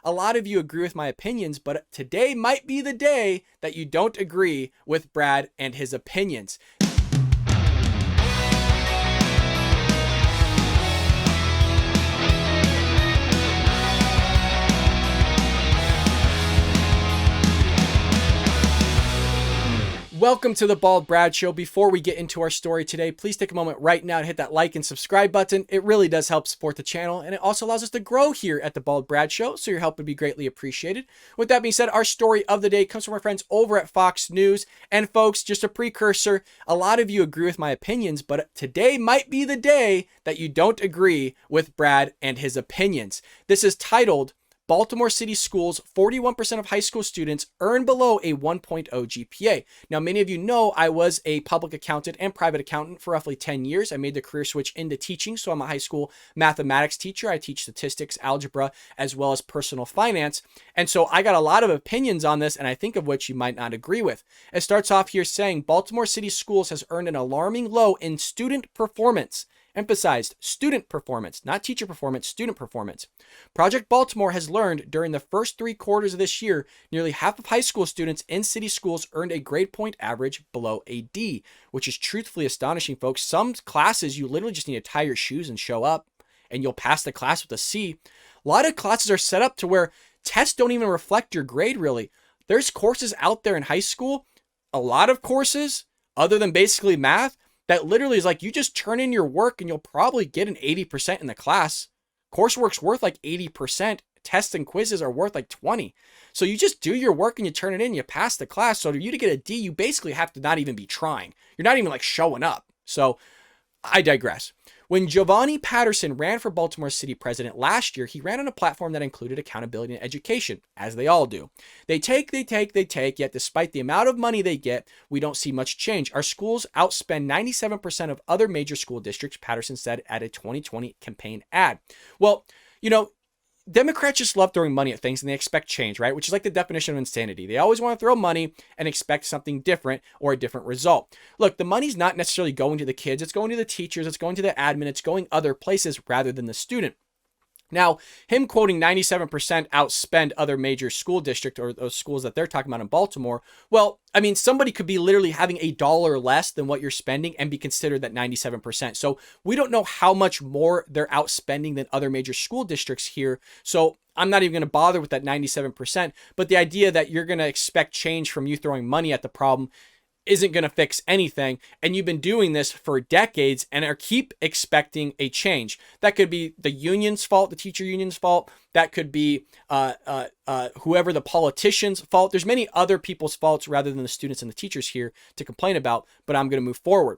A lot of you agree with my opinions, but today might be the day that you don't agree with Brad and his opinions. Welcome to the Bald Brad Show. Before we get into our story today, please take a moment right now to hit that like and subscribe button. It really does help support the channel, and it also allows us to grow here at the Bald Brad Show, so your help would be greatly appreciated. With that being said, our story of the day comes from our friends over at Fox News. And folks, just a precursor, a lot of you agree with my opinions, but today might be the day that you don't agree with Brad and his opinions. This is titled, Baltimore City Schools, 41% of high school students earn below a 1.0 GPA. Now, many of you know I was a public accountant and private accountant for roughly 10 years. I made the career switch into teaching, so I'm a high school mathematics teacher. I teach statistics, algebra, as well as personal finance. And so I got a lot of opinions on this, and I think of which you might not agree with. It starts off here saying, Baltimore City Schools has earned an alarming low in student performance. Emphasized student performance, not teacher performance, student performance. Project Baltimore has learned during the first 3 quarters of this year, nearly half of high school students in city schools earned a grade point average below a D, which is truthfully astonishing, folks. Some classes, you literally just need to tie your shoes and show up, and you'll pass the class with a C. A lot of classes are set up to where tests don't even reflect your grade, really. There's courses out there in high school, a lot of courses, other than basically math, that literally is like you just turn in your work and you'll probably get an 80% in the class. Coursework's worth like 80%. Tests and quizzes are worth like 20. So you just do your work and you turn it in, you pass the class. So for you to get a D, you basically have to not even be trying. You're not even like showing up. So I digress. When Giovanni Patterson ran for Baltimore City president last year, he ran on a platform that included accountability and education, as they all do. They take, yet despite the amount of money they get, we don't see much change. Our schools outspend 97% of other major school districts, Patterson said at a 2020 campaign ad. Well, you know, Democrats just love throwing money at things and they expect change, right? Which is like the definition of insanity. They always want to throw money and expect something different or a different result. Look, the money's not necessarily going to the kids. It's going to the teachers. It's going to the admin. It's going other places rather than the student. Now, him quoting 97% outspend other major school district or those schools that they're talking about in Baltimore. Well, I mean, somebody could be literally having $1 less than what you're spending and be considered that 97%. So we don't know how much more they're outspending than other major school districts here. So I'm not even going to bother with that 97%. But the idea that you're going to expect change from you throwing money at the problem isn't going to fix anything. And you've been doing this for decades and are keep expecting a change. That could be the union's fault, the teacher union's fault. That could be whoever the politician's fault. There's many other people's faults rather than the students and the teachers here to complain about, but I'm going to move forward.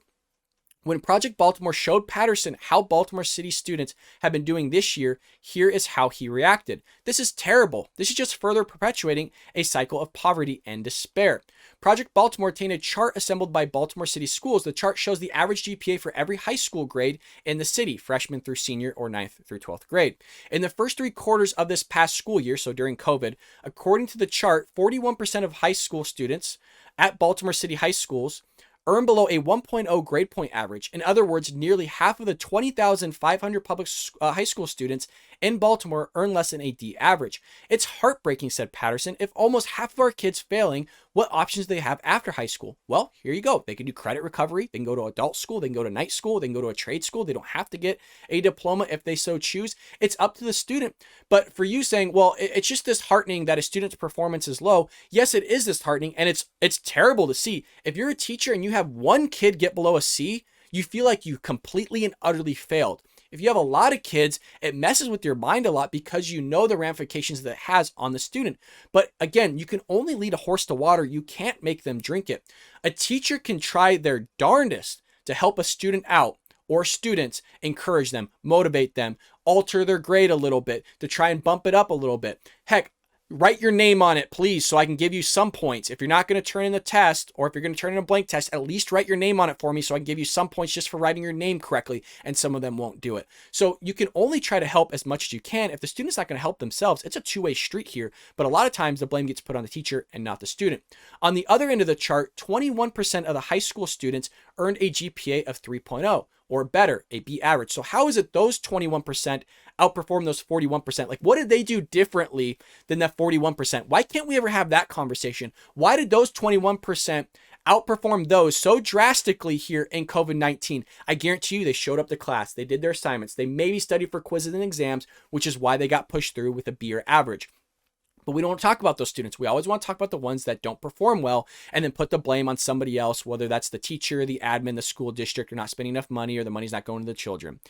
When Project Baltimore showed Patterson how Baltimore City students have been doing this year, here is how he reacted. This is terrible. This is just further perpetuating a cycle of poverty and despair. Project Baltimore obtained a chart assembled by Baltimore City Schools. The chart shows the average GPA for every high school grade in the city, freshman through senior or 9th through 12th grade. In the first 3 quarters of this past school year, so during COVID, according to the chart, 41% of high school students at Baltimore City high schools earn below a 1.0 grade point average. In other words, nearly half of the 20,500 public high school students in Baltimore earn less than a D average. It's heartbreaking, said Patterson. If almost half of our kids failing, what options do they have after high school? Well, here you go. They can do credit recovery. They can go to adult school. They can go to night school. They can go to a trade school. They don't have to get a diploma if they so choose. It's up to the student. But for you saying, well, it's just disheartening that a student's performance is low. Yes, it is disheartening, and it's terrible to see. If you're a teacher and you have one kid get below a C, you feel like you completely and utterly failed. If you have a lot of kids, it messes with your mind a lot because you know the ramifications that it has on the student. But again, you can only lead a horse to water. You can't make them drink it. A teacher can try their darndest to help a student out or students, encourage them, motivate them, alter their grade a little bit to try and bump it up a little bit. Heck, write your name on it, please, so I can give you some points. If you're not going to turn in the test, or if you're going to turn in a blank test, at least write your name on it for me so I can give you some points just for writing your name correctly, and some of them won't do it. So you can only try to help as much as you can. If the student's not going to help themselves, it's a two-way street here, but a lot of times the blame gets put on the teacher and not the student. On the other end of the chart, 21% of the high school students earned a GPA of 3.0. or better, a B average. So how is it those 21% outperform those 41%? Like, what did they do differently than that 41%? Why can't we ever have that conversation? Why did those 21% outperform those so drastically here in COVID-19? I guarantee you they showed up to class, they did their assignments, they maybe studied for quizzes and exams, which is why they got pushed through with a B or average. But we don't talk about those students. We always want to talk about the ones that don't perform well and then put the blame on somebody else, whether that's the teacher, the admin, the school district, or not spending enough money, or the money's not going to the children.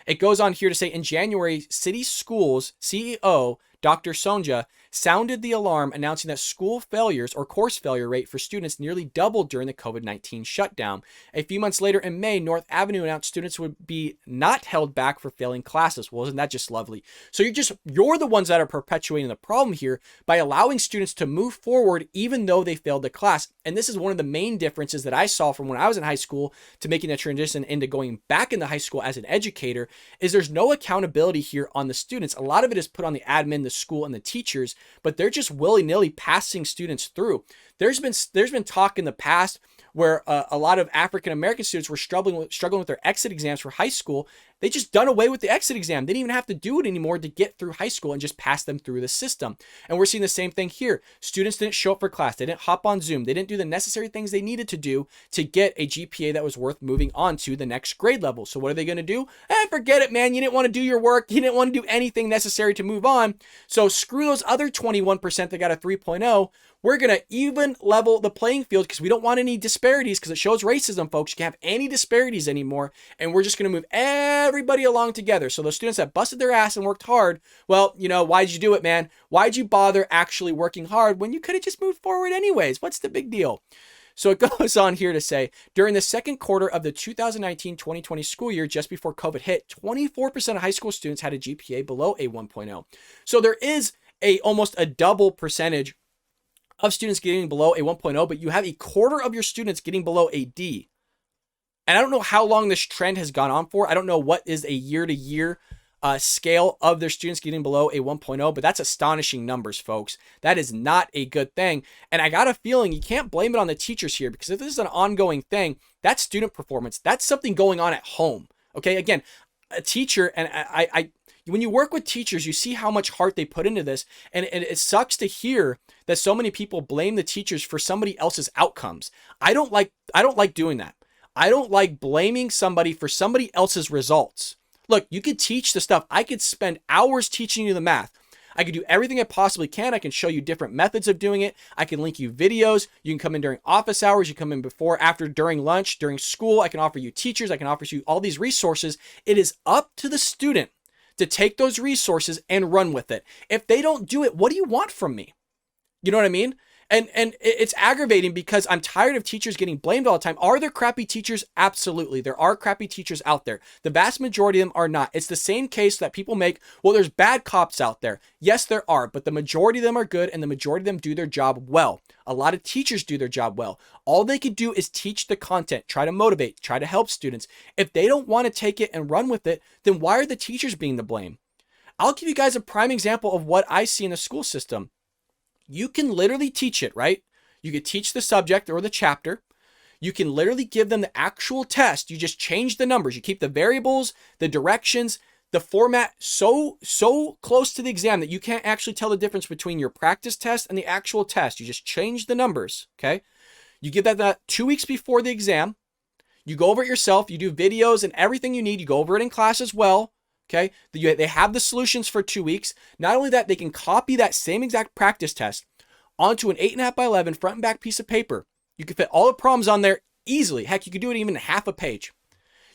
It goes on here to say, in January, City Schools CEO Dr. Sonja sounded the alarm, announcing that school failures or course failure rate for students nearly doubled during the COVID-19 shutdown. A few months later in May, North Avenue announced students would be not held back for failing classes. Well, isn't that just lovely? So you're the ones that are perpetuating the problem here by allowing students to move forward even though they failed the class. And this is one of the main differences that I saw from when I was in high school to making the transition into going back into high school as an educator, is there's no accountability here on the students. A lot of it is put on the admin, the school, and the teachers, but they're just willy-nilly passing students through. There's been talk in the past where a lot of African-American students were struggling with their exit exams for high school. They just done away with the exit exam. They didn't even have to do it anymore to get through high school and just pass them through the system. And we're seeing the same thing here. Students didn't show up for class. They didn't hop on Zoom. They didn't do the necessary things they needed to do to get a GPA that was worth moving on to the next grade level. So what are they going to do? Forget it, man. You didn't want to do your work. You didn't want to do anything necessary to move on. So screw those other 21% that got a 3.0. We're going to even level the playing field because we don't want any disparities, because it shows racism, folks. You can't have any disparities anymore. And we're just going to move everybody along together. So those students that busted their ass and worked hard, well, why'd you do it, man? Why'd you bother actually working hard when you could have just moved forward anyways? What's the big deal? So it goes on here to say, during the second quarter of the 2019-2020 school year, just before COVID hit, 24% of high school students had a GPA below a 1.0. So there is almost a double percentage of students getting below a 1.0, but you have a quarter of your students getting below a D. And I don't know how long this trend has gone on for. I don't know what is a year-to-year scale of their students getting below a 1.0, but that's astonishing numbers, folks. That is not a good thing. And I got a feeling you can't blame it on the teachers here, because if this is an ongoing thing, that's student performance. That's something going on at home. Okay, again, a teacher, and I when you work with teachers, you see how much heart they put into this. And it sucks to hear that so many people blame the teachers for somebody else's outcomes. I don't like doing that. I don't like blaming somebody for somebody else's results. Look, you could teach the stuff. I could spend hours teaching you the math. I could do everything I possibly can. I can show you different methods of doing it. I can link you videos. You can come in during office hours. You come in before, after, during lunch, during school. I can offer you teachers. I can offer you all these resources. It is up to the student to take those resources and run with it. If they don't do it, what do you want from me? You know what I mean? And it's aggravating because I'm tired of teachers getting blamed all the time. Are there crappy teachers? Absolutely. There are crappy teachers out there. The vast majority of them are not. It's the same case that people make. Well, there's bad cops out there. Yes, there are, but the majority of them are good, and the majority of them do their job well. A lot of teachers do their job well. All they could do is teach the content, try to motivate, try to help students. If they don't want to take it and run with it, then why are the teachers being the blame? I'll give you guys a prime example of what I see in the school system. You can literally teach it, right? You could teach the subject or the chapter. You can literally give them the actual test. You just change the numbers. You keep the variables, the directions, the format so close to the exam that you can't actually tell the difference between your practice test and the actual test. You just change the numbers, okay? You give that 2 weeks before the exam. You go over it yourself. You do videos and everything you need. You go over it in class as well. Okay, they have the solutions for 2 weeks. Not only that, they can copy that same exact practice test onto an 8.5 by 11 front and back piece of paper. You can fit all the problems on there easily. Heck, you could do it even in half a page.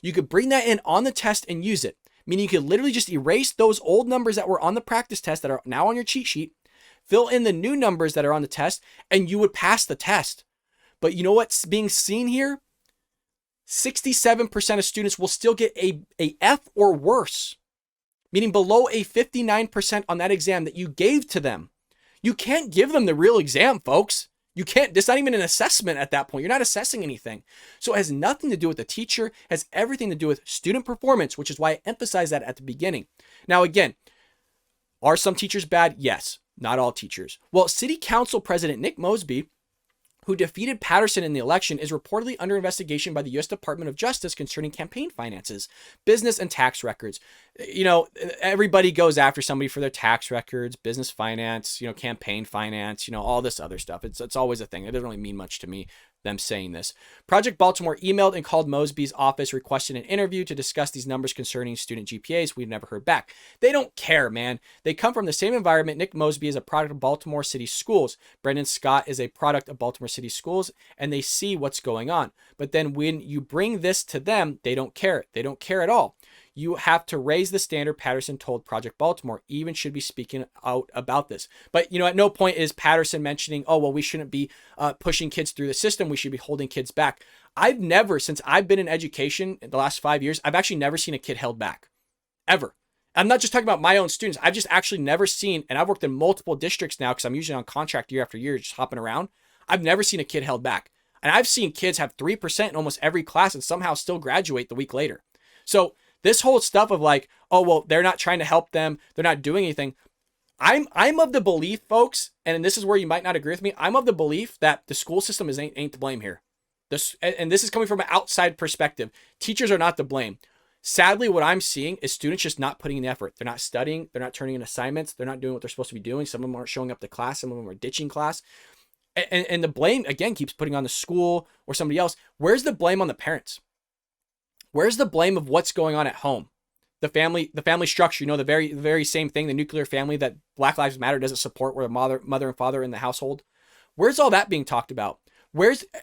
You could bring that in on the test and use it. Meaning you could literally just erase those old numbers that were on the practice test that are now on your cheat sheet, fill in the new numbers that are on the test, and you would pass the test. But you know what's being seen here? 67% of students will still get a F or worse, meaning below a 59% on that exam that you gave to them. You can't give them the real exam, folks. You can't. It's not even an assessment at that point. You're not assessing anything. So it has nothing to do with the teacher. It has everything to do with student performance, which is why I emphasized that at the beginning. Now, again, are some teachers bad? Yes. Not all teachers. Well, City Council President Nick Mosby, who defeated Patterson in the election, is reportedly under investigation by the U.S. Department of Justice concerning campaign finances, business, and tax records. You know, everybody goes after somebody for their tax records, business finance, you know, campaign finance, you know, all this other stuff. It's always a thing. It doesn't really mean much to me, them saying this. Project Baltimore emailed and called Mosby's office requesting an interview to discuss these numbers concerning student GPAs. We've never heard back. They don't care, man. They come from the same environment. Nick Mosby is a product of Baltimore City Schools. Brendan Scott is a product of Baltimore City Schools, and they see what's going on. But then when you bring this to them, they don't care. They don't care at all. You have to raise the standard, Patterson told Project Baltimore. Even should be speaking out about this. But, you know, at no point is Patterson mentioning, oh, well, we shouldn't be pushing kids through the system. We should be holding kids back. I've never, since I've been in education in the last 5 years, I've actually never seen a kid held back. Ever. I'm not just talking about my own students. I've just actually never seen, and I've worked in multiple districts now because I'm usually on contract year after year, just hopping around. I've never seen a kid held back. And I've seen kids have 3% in almost every class and somehow still graduate the week later. So this whole stuff of like, oh, well, they're not trying to help them, they're not doing anything. I'm of the belief, folks, and this is where you might not agree with me. I'm of the belief that the school system ain't to blame here. This is coming from an outside perspective. Teachers are not to blame. Sadly, what I'm seeing is students just not putting in the effort. They're not studying. They're not turning in assignments. They're not doing what they're supposed to be doing. Some of them aren't showing up to class. Some of them are ditching class. And the blame, again, keeps putting on the school or somebody else. Where's the blame on the parents? Where's the blame of what's going on at home? The family structure, you know, the very same thing, the nuclear family that Black Lives Matter doesn't support, where the mother and father are in the household. Where's all that being talked about?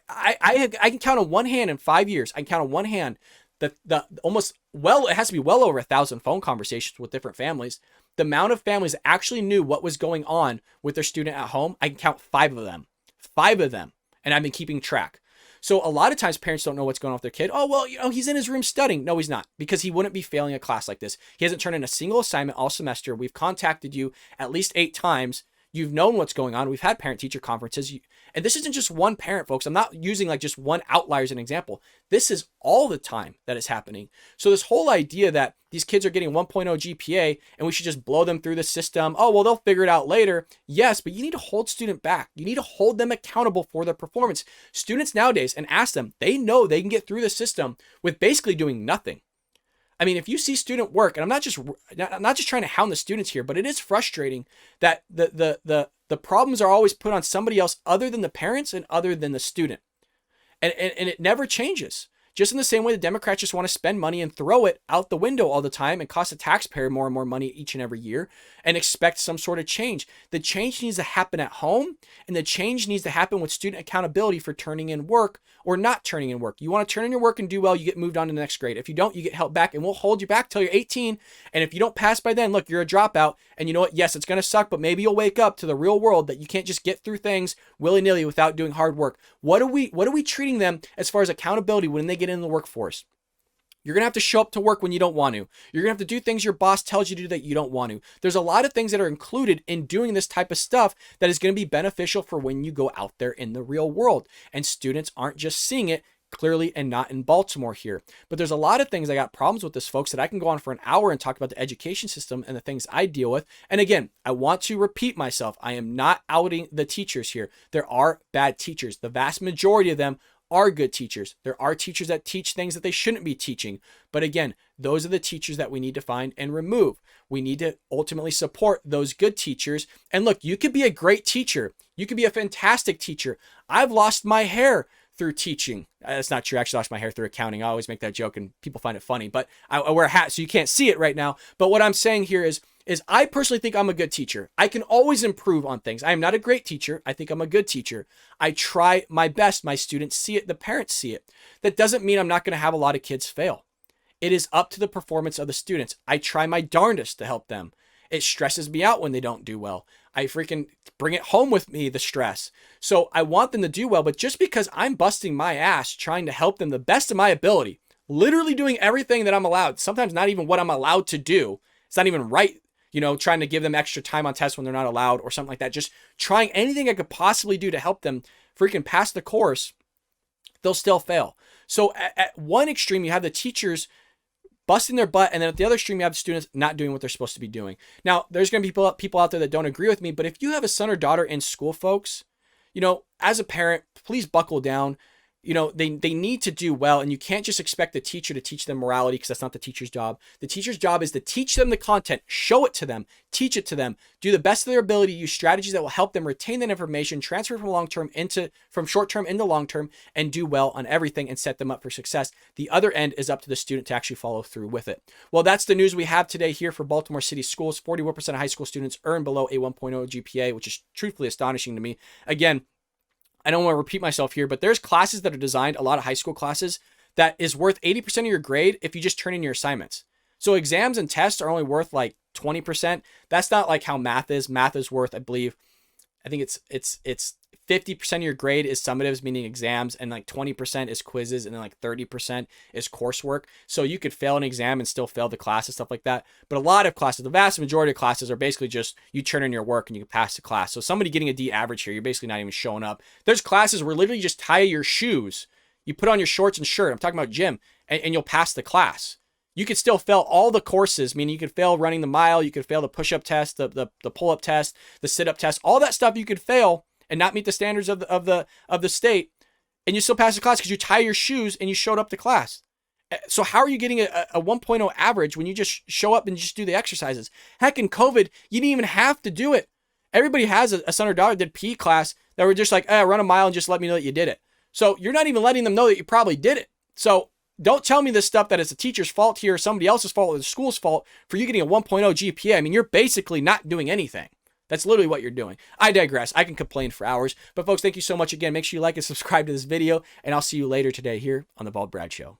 I can count on one hand in 5 years. I can count on one hand it has to be well over 1,000 phone conversations with different families. The amount of families that actually knew what was going on with their student at home, I can count 5 of them. 5 of them. And I've been keeping track. So a lot of times parents don't know what's going on with their kid. Oh, well, you know, he's in his room studying. No, he's not, because he wouldn't be failing a class like this. He hasn't turned in a single assignment all semester. We've contacted you at least 8 times. You've known what's going on. We've had parent-teacher conferences. And this isn't just one parent, folks. I'm not using like just one outlier as an example. This is all the time that is happening. So this whole idea that these kids are getting 1.0 GPA and we should just blow them through the system. Oh, well, they'll figure it out later. Yes, but you need to hold student back. You need to hold them accountable for their performance. Students nowadays, and ask them, they know they can get through the system with basically doing nothing. I mean, if you see student work, and I'm not just trying to hound the students here, but it is frustrating that the problems are always put on somebody else other than the parents and other than the student. And it never changes. Just in the same way the Democrats just want to spend money and throw it out the window all the time and cost the taxpayer more and more money each and every year and expect some sort of change. The change needs to happen at home, and the change needs to happen with student accountability for turning in work or not turning in work. You want to turn in your work and do well, you get moved on to the next grade. If you don't, you get held back, and we'll hold you back till you're 18. And if you don't pass by then, look, you're a dropout. And you know what? Yes, it's going to suck, but maybe you'll wake up to the real world that you can't just get through things willy-nilly without doing hard work. What are we treating them as far as accountability when they get in the workforce? You're going to have to show up to work when you don't want to. You're going to have to do things your boss tells you to do that you don't want to. There's a lot of things that are included in doing this type of stuff that is going to be beneficial for when you go out there in the real world. And students aren't just seeing it clearly, and not in Baltimore here. But there's a lot of things I got problems with this, folks, that I can go on for an hour and talk about the education system and the things I deal with. And again, I want to repeat myself. I am not outing the teachers here. There are bad teachers. The vast majority of them are good teachers. There are teachers that teach things that they shouldn't be teaching. But again, those are the teachers that we need to find and remove. We need to ultimately support those good teachers. And look, you could be a great teacher. You could be a fantastic teacher. I've lost my hair through teaching. That's not true. I actually lost my hair through accounting. I always make that joke and people find it funny, but I wear a hat so you can't see it right now. But what I'm saying here is I personally think I'm a good teacher. I can always improve on things. I am not a great teacher. I think I'm a good teacher. I try my best. My students see it. The parents see it. That doesn't mean I'm not going to have a lot of kids fail. It is up to the performance of the students. I try my darndest to help them. It stresses me out when they don't do well. I freaking bring it home with me, the stress. So I want them to do well, but just because I'm busting my ass trying to help them the best of my ability, literally doing everything that I'm allowed, sometimes not even what I'm allowed to do. It's not even right, trying to give them extra time on tests when they're not allowed or something like that. Just trying anything I could possibly do to help them freaking pass the course, they'll still fail. So at one extreme, you have the teachers busting their butt, and then at the other extreme, you have students not doing what they're supposed to be doing. Now, there's going to be people out there that don't agree with me, but if you have a son or daughter in school, folks, as a parent, please buckle down. They need to do well, and you can't just expect the teacher to teach them morality, because that's not the teacher's job. The teacher's job is to teach them the content, show it to them, teach it to them, do the best of their ability, use strategies that will help them retain that information, transfer from short term into long term, and do well on everything and set them up for success. The other end is up to the student to actually follow through with it. Well, that's the news we have today here for Baltimore City Schools. 41% of high school students earn below a 1.0 GPA, which is truthfully astonishing to me. Again, I don't want to repeat myself here, but there's classes that are designed, a lot of high school classes, that is worth 80% of your grade if you just turn in your assignments. So exams and tests are only worth like 20%. That's not like how math is. Math is worth, I think it's 50% of your grade is summatives, meaning exams, and like 20% is quizzes, and then like 30% is coursework. So you could fail an exam and still fail the class and stuff like that. But a lot of classes, the vast majority of classes, are basically just you turn in your work and you can pass the class. So somebody getting a D average here, you're basically not even showing up. There's classes where literally just tie your shoes, you put on your shorts and shirt, I'm talking about gym, and you'll pass the class. You could still fail all the courses, meaning you could fail running the mile, you could fail the push-up test, the pull-up test, the sit-up test, all that stuff you could fail and not meet the standards of the state, and you still pass the class because you tie your shoes and you showed up to class. So how are you getting a 1.0 average when you just show up and just do the exercises? Heck, in COVID, you didn't even have to do it. Everybody has a son or daughter did PE class that were just like, run a mile and just let me know that you did it. So you're not even letting them know that you probably did it. So don't tell me this stuff that it's the teacher's fault here, somebody else's fault, or the school's fault for you getting a 1.0 GPA. I mean, you're basically not doing anything. That's literally what you're doing. I digress. I can complain for hours. But folks, thank you so much again. Make sure you like and subscribe to this video, and I'll see you later today here on The Bald Brad Show.